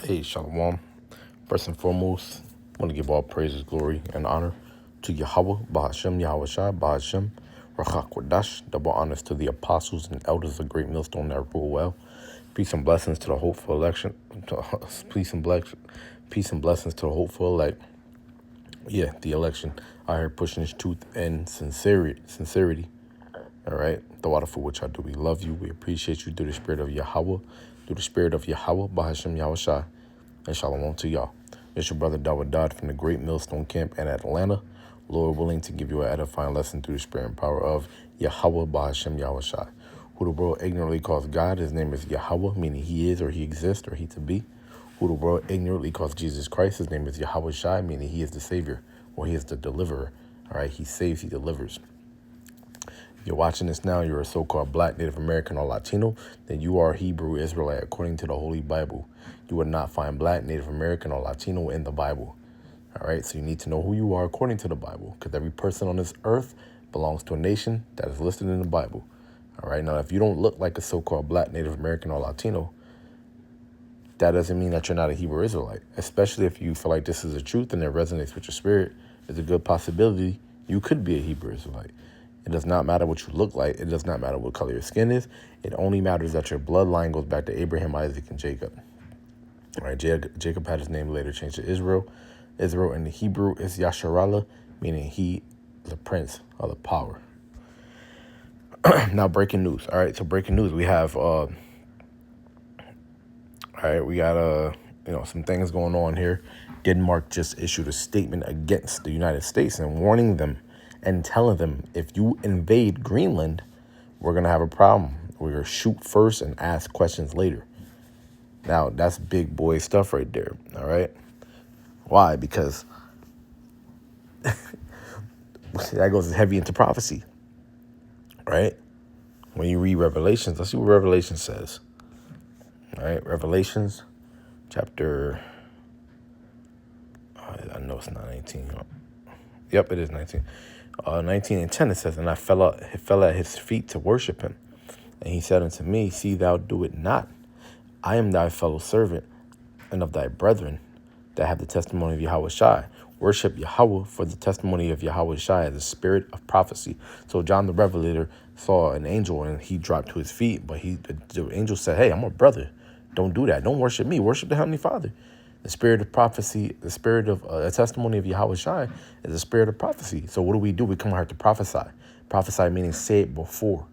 Hey, Shalom. First and foremost, I want to give all praises, glory, and honor to Yahweh, Bahashem, Yahweh Shai, Bahashem, Rachak Wadash. Double honors to the apostles and elders of Great Millstone that rule well. Peace and blessings to the hopeful election. Peace and blessings to the hopeful elect. Yeah, the election out here pushing its truth and sincerity. All right, the water for which I do. We love you. We appreciate you through the spirit of Yahweh, Bahashem, Yahweh Shai, and Shalom to y'all. It's your brother WW3 from the Great Millstone Camp in Atlanta. Lord willing to give you an edifying lesson through the spirit and power of Yahweh, Bahashem, Yahweh Shai, who the world ignorantly calls God. His name is Yahweh, meaning he is or he exists or he to be. Who the world ignorantly calls Jesus Christ. His name is Yahweh Shai, meaning he is the Savior or he is the deliverer. All right, he saves, he delivers. If you're watching this now, you're a so-called Black, Native American, or Latino, then you are a Hebrew Israelite according to the Holy Bible. You would not find Black, Native American, or Latino in the Bible. All right, so you need to know who you are according to the Bible, because every person on this earth belongs to a nation that is listed in the Bible. All right, now if you don't look like a so-called Black, Native American, or Latino, that doesn't mean that you're not a Hebrew Israelite, especially if you feel like this is the truth and it resonates with your spirit. There's a good possibility you could be a Hebrew Israelite. It does not matter what you look like. It does not matter what color your skin is. It only matters that your bloodline goes back to Abraham, Isaac, and Jacob. All right, Jacob had his name later changed to Israel. Israel in the Hebrew is Yasharallah, meaning he is a prince of the power. Now, breaking news. All right, so breaking news. We have, some things going on here. Denmark just issued a statement against the United States and warning them and telling them, if you invade Greenland, we're going to have a problem. We're going to shoot first and ask questions later. Now, that's big boy stuff right there, all right? Why? Because that goes heavy into prophecy, right? When you read Revelations, let's see what Revelation says. All right, Revelations chapter, I know it's not 19. Yep, it is 19. 19 and 10, it says, and I fell at his feet to worship him. And he said unto me, see thou do it not. I am thy fellow servant and of thy brethren that have the testimony of Yahweh Shai. Worship Yahweh, for the testimony of Yahweh Shai is the spirit of prophecy. So John the Revelator saw an angel and he dropped to his feet. But the angel said, hey, I'm a brother. Don't do that. Don't worship me. Worship the Heavenly Father. The spirit of prophecy, the spirit of a testimony of Yahweh Shai is the spirit of prophecy. So what do? We come here to prophesy. Prophesy meaning say it before.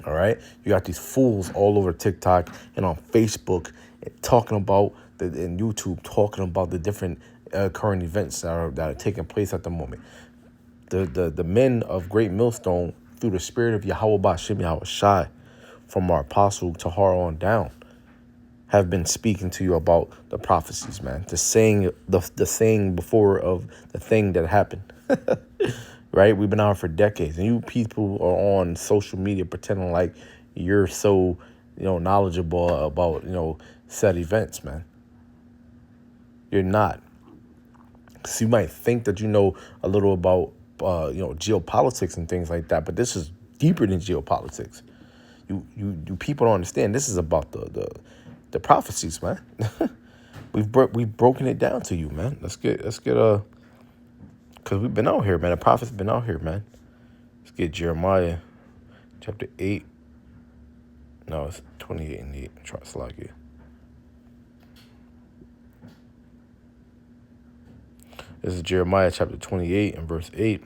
All right? You got these fools all over TikTok and on Facebook talking about, and YouTube talking about the different current events that are taking place at the moment. The men of Great Millstone, through the spirit of Yahweh Ba'Shem Yahweh Shai, from our apostle Tahar on down, have been speaking to you about the prophecies, man. The saying before of the thing that happened. Right? We've been out for decades. And you people are on social media pretending like you're so, knowledgeable about, said events, man. You're not. So you might think that you know a little about, geopolitics and things like that, but this is deeper than geopolitics. You people don't understand. This is about the prophecies, man. We've broken it down to you, man. Let's get because we've been out here, man. The prophets been out here, man. Let's get Jeremiah chapter 8. No, it's 28 and 8. Try to slide it. This is Jeremiah chapter 28 and verse 8.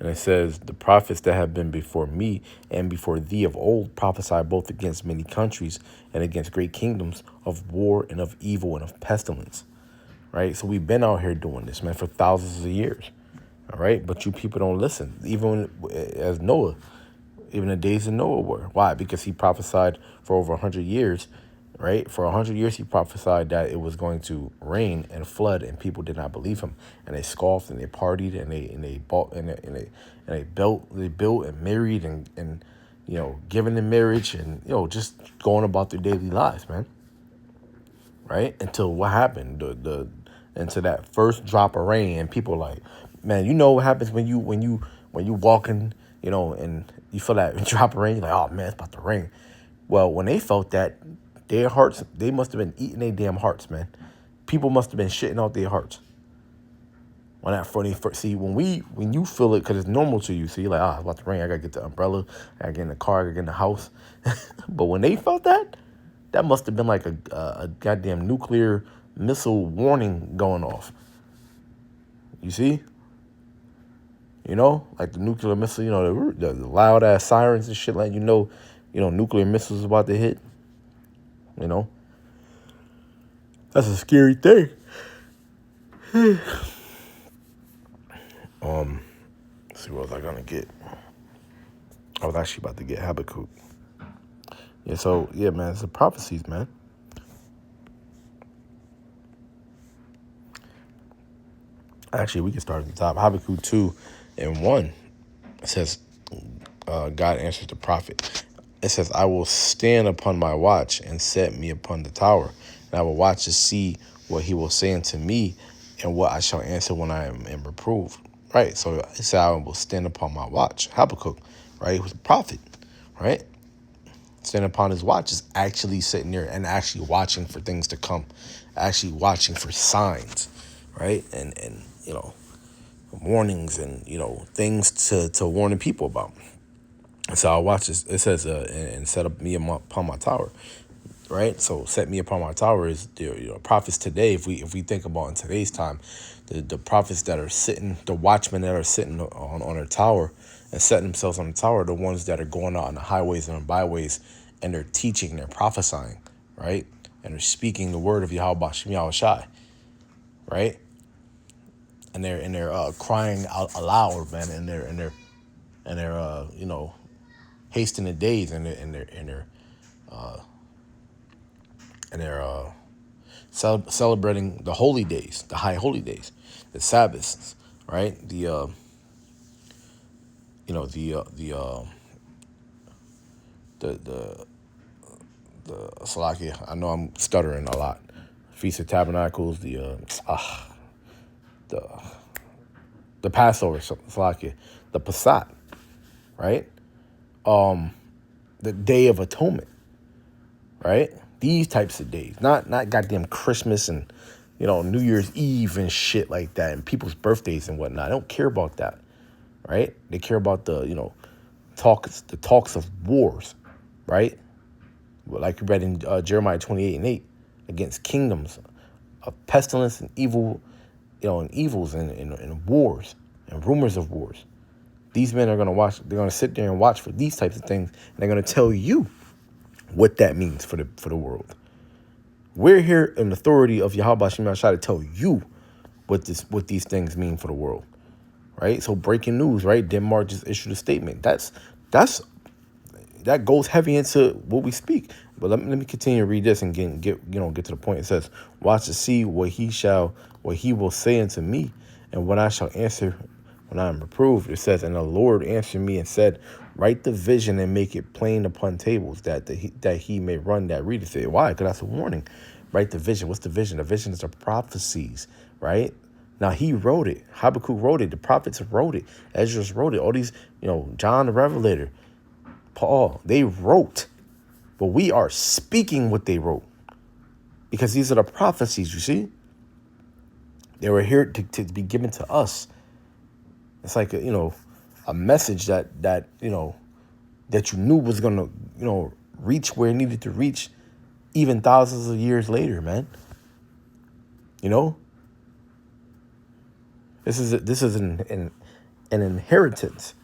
And it says, the prophets that have been before me and before thee of old prophesy both against many countries and against great kingdoms of war and of evil and of pestilence. Right? So we've been out here doing this, man, for thousands of years. All right? But you people don't listen. Even as Noah, even the days of Noah were. Why? Because he prophesied for over 100 years. Right? For 100 years, he prophesied that it was going to rain and flood, and people did not believe him. And they scoffed and they partied and they bought and they built and married and given in marriage and just going about their daily lives, man. Right? Until what happened? Into that first drop of rain, and people like, man, you know what happens when you walking, and you feel that drop of rain, you're like, oh man, it's about to rain. Well, when they felt that, Their hearts, they must have been eating their damn hearts, man. People must have been shitting out their hearts. When that funny first, see, when you feel it, because it's normal to you, so you're like, it's about to rain, I gotta get the umbrella, I gotta get in the car, I gotta get in the house. But when they felt that, that must have been like a goddamn nuclear missile warning going off. You see? Like the nuclear missile, the loud ass sirens and shit, letting nuclear missiles about to hit. That's a scary thing. Let's see, what was I gonna get? I was actually about to get Habakkuk. Yeah, man, it's the prophecies, man. Actually, we can start at the top. Habakkuk 2:1. It says, God answers the prophet. It says, I will stand upon my watch and set me upon the tower. And I will watch to see what he will say unto me and what I shall answer when I am reproved. Right? So it said, I will stand upon my watch. Habakkuk, right? He was a prophet, right? Standing upon his watch is actually sitting there and actually watching for things to come, actually watching for signs, right? And warnings and, things to warn the people about. So I watch this. It says, and set up me upon my tower, right? So set me upon my tower is the prophets today. If we think about in today's time, the prophets that are sitting, the watchmen that are sitting on a tower and setting themselves on the tower, the ones that are going out on the highways and the byways, and they're teaching, they're prophesying, right? And they're speaking the word of Yahweh Shem Yahushai, right? And they're crying out aloud, man, and they're hasting the days, and they're celebrating the holy days, the high holy days, the Sabbaths, right? The Salakia. I know I'm stuttering a lot. Feast of Tabernacles, the Passover, Salakia, the Passat, right? The Day of Atonement, right? These types of days, not goddamn Christmas and New Year's Eve and shit like that, and people's birthdays and whatnot. I don't care about that, right? They care about the talks of wars, right? Like we read in Jeremiah 28:8, against kingdoms of pestilence and evil, and evils and wars and rumors of wars. These men are gonna watch. They're gonna sit there and watch for these types of things, and they're gonna tell you what that means for the world. We're here in authority of Yahweh Shem Yahshua to tell you what these things mean for the world, right? So breaking news, right? Denmark just issued a statement. That goes heavy into what we speak. But let me continue to read this and get to the point. It says, watch to see what he will say unto me, and what I shall answer when I am reproved. It says, and the Lord answered me and said, write the vision and make it plain upon tables, that he may run that readeth it. Why? Because that's a warning. Write the vision. What's the vision? The vision is the prophecies, right? Now, he wrote it. Habakkuk wrote it. The prophets wrote it. Ezra wrote it. All these, John the Revelator, Paul, they wrote. But we are speaking what they wrote. Because these are the prophecies, you see? They were here to be given to us. It's like a message that you knew was gonna reach where it needed to reach, even thousands of years later, man. This is an inheritance.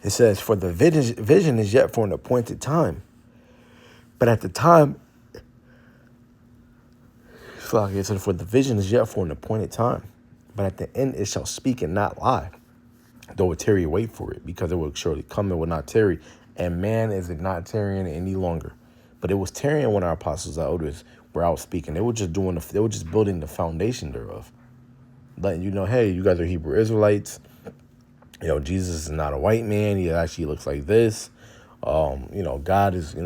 It says, for the vision is yet for an appointed time, but at the time. It said, for the vision is yet for an appointed time, but at the end it shall speak and not lie. Though it tarry, wait for it, because it will surely come and will not tarry. And man is not tarrying any longer. But it was tarrying when our apostles, our elders, were out speaking. They were just building the foundation thereof. Letting you know, hey, you guys are Hebrew Israelites. Jesus is not a white man. He actually looks like this. God is,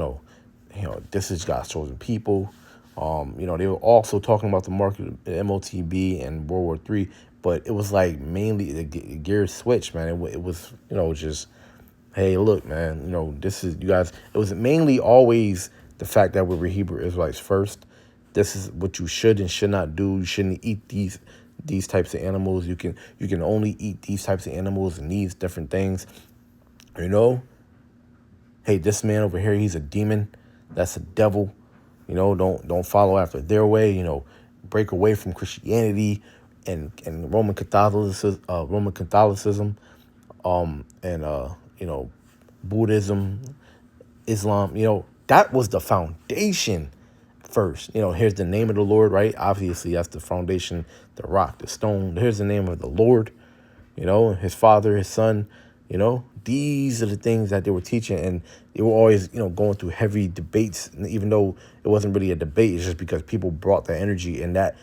this is God's chosen people. They were also talking about the market, MOTB and World War III, but it was like mainly the gear switch, man. It was, just, Hey, look, man, this is, you guys, it was mainly always the fact that we were Hebrew Israelites first. This is what you should and should not do. You shouldn't eat these types of animals. You can only eat these types of animals and these different things. You know, hey, this man over here, he's a demon. That's a devil. Don't follow after their way. Break away from Christianity and Roman Catholicism, and Buddhism, Islam. That was the foundation first. Here's the name of the Lord, right? Obviously, that's the foundation, the rock, the stone. Here's the name of the Lord, his father, his son. These are the things that they were teaching. And they were always, going through heavy debates, even though it wasn't really a debate. It's just because people brought that energy, and that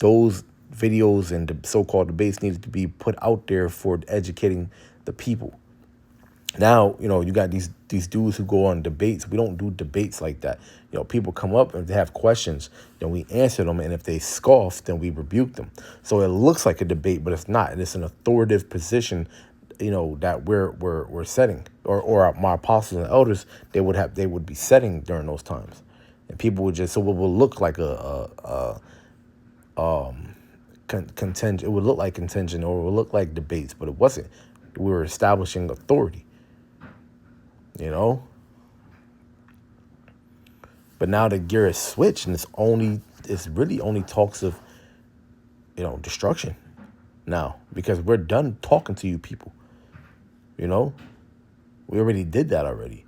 those videos and the so-called debates needed to be put out there for educating the people. Now, you got these dudes who go on debates. We don't do debates like that. People come up and they have questions, then we answer them, and if they scoff, then we rebuke them. So it looks like a debate, but it's not. And it's an authoritative position, that we're setting, or my apostles and elders, they would be setting during those times, and people would just, so it will look like contention. It would look like contention, or it would look like debates, but it wasn't. We were establishing authority. But now the gear is switched, and it's really only talks of, destruction now, because we're done talking to you people. We already did that already.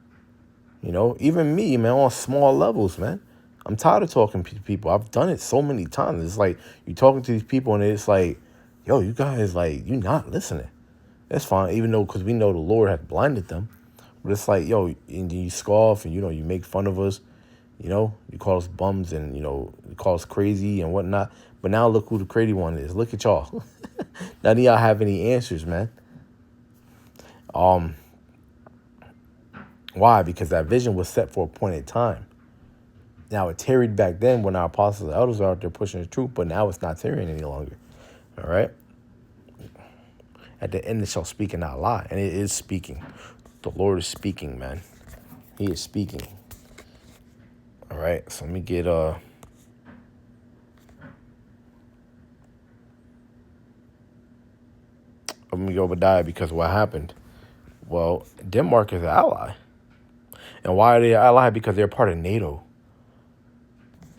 Even me, man, on small levels, man. I'm tired of talking to people. I've done it so many times. It's like you talking to these people, and it's like, yo, you guys, like, you not listening. That's fine, even though, because we know the Lord has blinded them. But it's like, yo, and you scoff, and, you make fun of us. You call us bums, and, you call us crazy and whatnot. But now look who the crazy one is. Look at y'all. None of y'all have any answers, man. Why? Because that vision was set for a appointed time. Now, it tarried back then when our apostles and elders are out there pushing the truth, but now it's not tarrying any longer. All right? At the end, it shall speak and not lie. And it is speaking. The Lord is speaking, man. He is speaking. All right? So let me get... Let me go Obadiah, because what happened? Well, Denmark is an ally. And why are they an ally? Because they're part of NATO.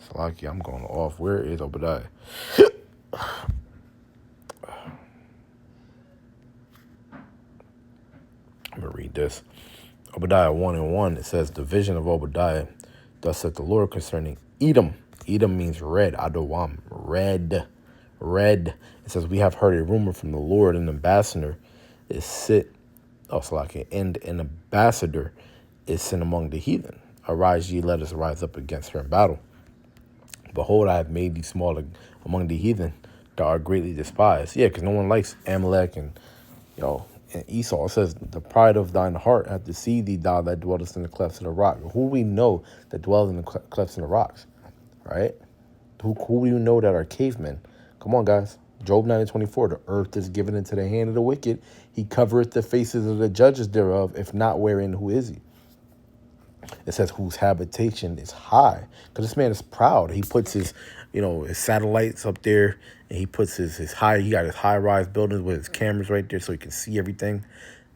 Salaki, I'm going off. Where is Obadiah? I'm going to read this. Obadiah 1:1, it says, the vision of Obadiah, thus saith the Lord concerning Edom. Edom means red, Adowam, red. It says, we have heard a rumor from the Lord, an ambassador and an ambassador is sent among the heathen. Arise ye, let us rise up against her in battle. Behold, I have made thee small among the heathen, thou art greatly despised. Yeah, because no one likes Amalek and Esau. It says, the pride of thine heart hath deceived thee, thou that dwellest in the clefts of the rock. Who we know that dwells in the clefts of the rocks, right? Who we know that are cavemen? Come on, guys. Job 9:24, the earth is given into the hand of the wicked. He covereth the faces of the judges thereof. If not, wherein, who is he? It says, whose habitation is high. Because this man is proud. He puts his satellites up there, and he puts he got his high-rise buildings with his cameras right there so he can see everything.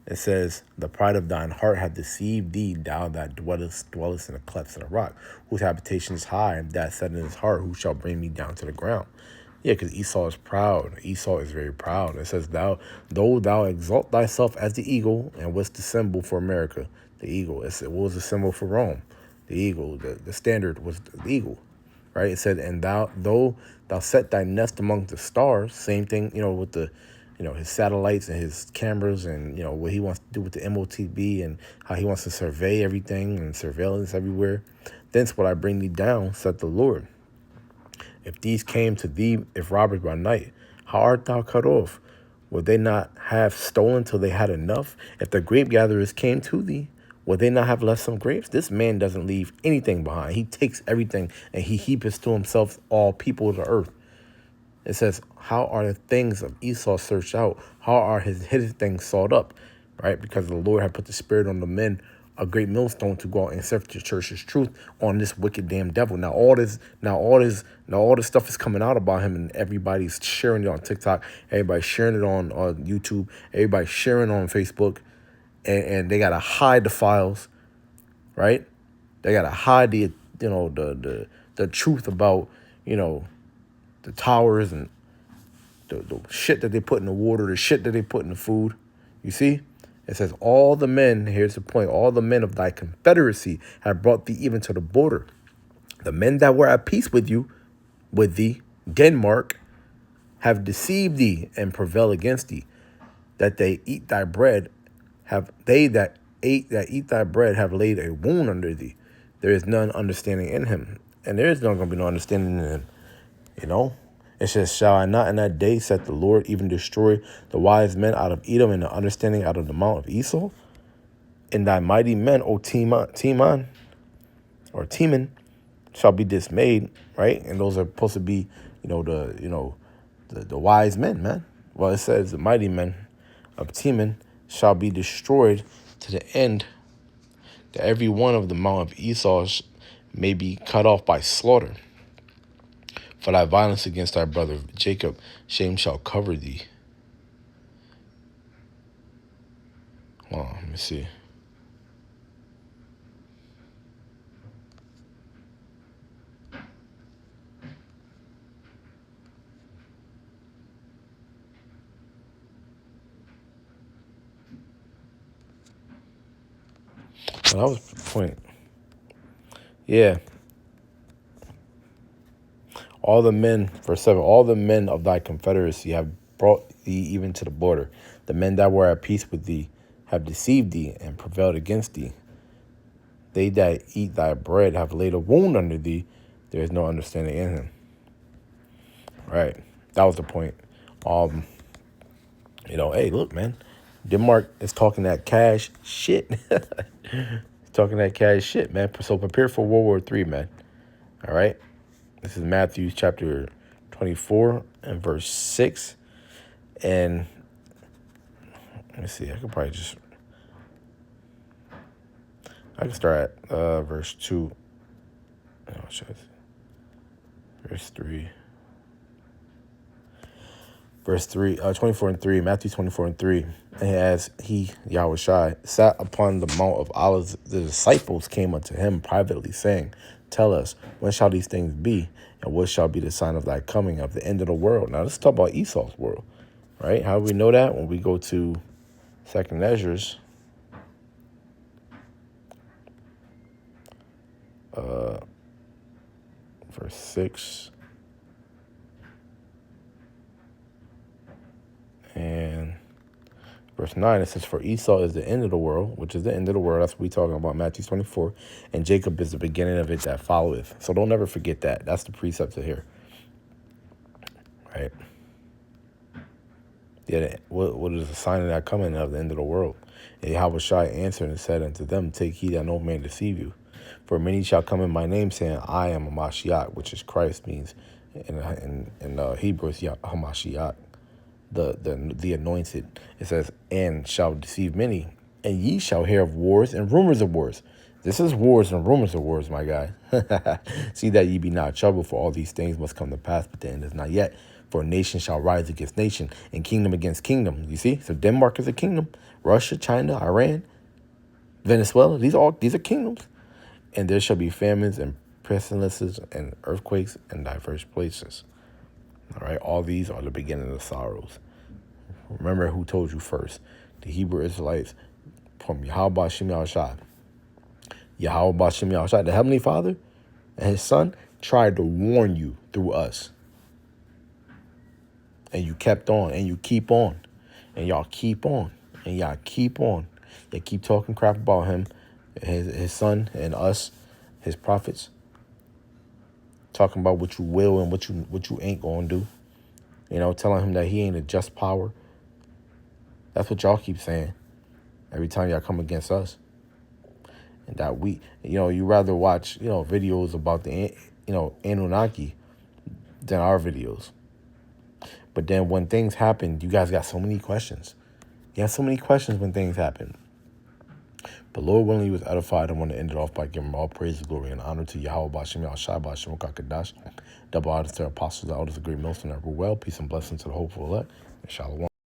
It says, the pride of thine heart hath deceived thee, thou that dwellest in the clefts of the rock, whose habitation is high, and that said in his heart, who shall bring me down to the ground? Yeah, because Esau is proud. Esau is very proud. It says, though thou exalt thyself as the eagle, and what's the symbol for America? The eagle. What was the symbol for Rome? The eagle. The standard was the eagle, right? It said, and though thou set thy nest among the stars, same thing, with the, his satellites and his cameras, and, what he wants to do with the MOTB, and how he wants to survey everything and surveillance everywhere. Thence will I bring thee down, saith the Lord. If these came to thee, if robbers by night, how art thou cut off? Would they not have stolen till they had enough? If the grape gatherers came to thee, would they not have left some grapes? This man doesn't leave anything behind. He takes everything, and he heapeth to himself all people of the earth. It says, how are the things of Esau searched out? How are his hidden things sought up? right? Because the Lord had put the spirit on the men, a great millstone, to go out and search the church's truth on this wicked damn devil. Now all this stuff is coming out about him, and everybody's sharing it on TikTok, everybody's sharing it on YouTube, everybody's sharing on Facebook, and they gotta hide the files, right? They gotta hide the truth about the towers and the shit that they put in the water, the shit that they put in the food. You see? It says, all the men, here's the point, all the men of thy confederacy have brought thee even to the border. The men that were at peace with thee, Denmark, have deceived thee and prevail against thee, that they eat thy bread, that eat thy bread have laid a wound under thee. There is none understanding in him. And there is not going to be no understanding in him. It says, shall I not in that day, saith the Lord, even destroy the wise men out of Edom and the understanding out of the mount of Esau? And thy mighty men, O Teman, shall be dismayed, right? And those are supposed to be, the wise men, man. Well, it says the mighty men of Teman shall be destroyed to the end, that every one of the mount of Esau may be cut off by slaughter. For thy violence against thy brother Jacob, shame shall cover thee. Hold on, let me see. Well, that was the point. Yeah. All the men, verse 7, all the men of thy confederacy have brought thee even to the border. The men that were at peace with thee have deceived thee and prevailed against thee. They that eat thy bread have laid a wound under thee. There is no understanding in him. Right. That was the point. Hey, look, man. Denmark is talking that cash shit. Talking that cash shit, man. So prepare for World War III, man. All right. This is Matthew chapter 24 and verse 6. And let me see. I can start at verse 2. Verse 3. Verse 3, 24 and 3, Matthew 24 and 3. And as he, Yahushua, sat upon the Mount of Olives, the disciples came unto him privately, saying, tell us, when shall these things be? And what shall be the sign of thy coming, of the end of the world? Now, let's talk about Esau's world, right? How do we know that? When we go to 2nd Ezra's, verse 6. And verse 9, it says, for Esau is the end of the world, which is the end of the world. That's what we're talking about, Matthew 24. And Jacob is the beginning of it that followeth. So don't ever forget that. That's the precept to here. Right? Yeah, what is the sign of that coming of the end of the world? And Yahushua answered and said unto them, take heed that no man deceive you. For many shall come in my name, saying, I am a Mashiach, which is Christ, means in Hebrew, it's Hamashiach. The anointed. It says, and shall deceive many, and ye shall hear of wars and rumors of wars. This is wars and rumors of wars, my guy. See that ye be not troubled, for all these things must come to pass, but the end is not yet. For nation shall rise against nation, and kingdom against kingdom. You see? So Denmark is a kingdom. Russia, China, Iran, Venezuela, these are kingdoms. And there shall be famines and pestilences and earthquakes in diverse places. All right, all these are the beginning of sorrows. Remember who told you first. The Hebrew Israelites from Yahweh Shem Yahushua. Yahweh Shem Yahushua, the Heavenly Father and his Son, tried to warn you through us. And you kept on, and you keep on. And y'all keep on. And y'all keep on. They keep talking crap about him, his Son, and us, his prophets. Talking about what you will and what you ain't gonna do. Telling him that he ain't a just power. That's what y'all keep saying every time y'all come against us. And that you rather watch, videos about the, Anunnaki than our videos. But then when things happen, you guys got so many questions. He has so many questions when things happen. But Lord willing, he was edified. I want to end it off by giving all praise, glory, and honor to Yahweh Bashem, Yahshua Bashem, Kakadash. Double honor to their apostles, the elders, the great millstone that rule well. Peace and blessings to the hopeful elect. And shalom.